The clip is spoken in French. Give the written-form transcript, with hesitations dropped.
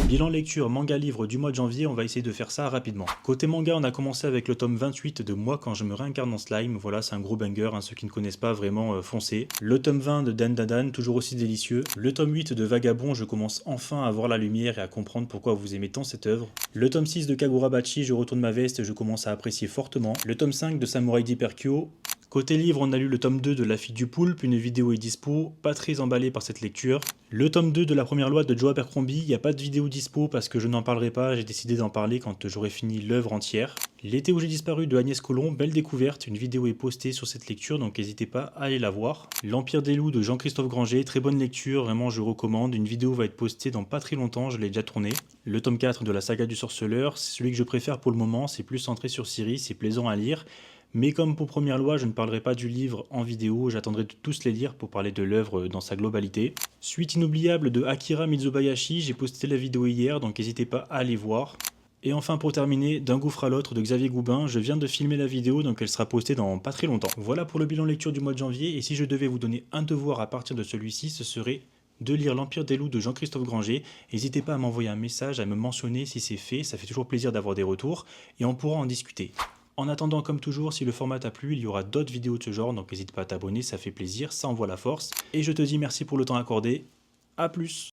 Bilan lecture manga-livre du mois de janvier, on va essayer de faire ça rapidement. Côté manga, on a commencé avec le tome 28 de Moi quand je me réincarne en slime. Voilà, c'est un gros banger, hein, ceux qui ne connaissent pas vraiment foncez. Le tome 20 de Dan Dan Dan, toujours aussi délicieux. Le tome 8 de Vagabond, je commence enfin à voir la lumière et à comprendre pourquoi vous aimez tant cette œuvre. Le tome 6 de Kagurabachi, je retourne ma veste, je commence à apprécier fortement. Le tome 5 de Samurai d'Hyperkyo. Côté livre, on a lu le tome 2 de La fille du poulpe, une vidéo est dispo, pas très emballé par cette lecture. Le tome 2 de La première loi de Joe Abercrombie, il n'y a pas de vidéo dispo parce que je n'en parlerai pas, j'ai décidé d'en parler quand j'aurai fini l'œuvre entière. L'été où j'ai disparu de Agnès Colomb, belle découverte, une vidéo est postée sur cette lecture donc n'hésitez pas à aller la voir. L'Empire des loups de Jean-Christophe Granger, très bonne lecture, vraiment je recommande, une vidéo va être postée dans pas très longtemps, je l'ai déjà tournée. Le tome 4 de la saga du sorceleur, c'est celui que je préfère pour le moment, c'est plus centré sur Ciri, c'est plaisant à lire. Mais comme pour Première Loi, je ne parlerai pas du livre en vidéo, j'attendrai de tous les lire pour parler de l'œuvre dans sa globalité. Suite inoubliable de Akira Mizubayashi, j'ai posté la vidéo hier, donc n'hésitez pas à aller voir. Et enfin pour terminer, D'un gouffre à l'autre de Xavier Goubin, je viens de filmer la vidéo donc elle sera postée dans pas très longtemps. Voilà pour le bilan lecture du mois de janvier, et si je devais vous donner un devoir à partir de celui-ci, ce serait de lire L'Empire des loups de Jean-Christophe Granger. N'hésitez pas à m'envoyer un message, à me mentionner si c'est fait, ça fait toujours plaisir d'avoir des retours, et on pourra en discuter. En attendant, comme toujours, si le format t'a plu, il y aura d'autres vidéos de ce genre, donc n'hésite pas à t'abonner, ça fait plaisir, ça envoie la force. Et je te dis merci pour le temps accordé, à plus!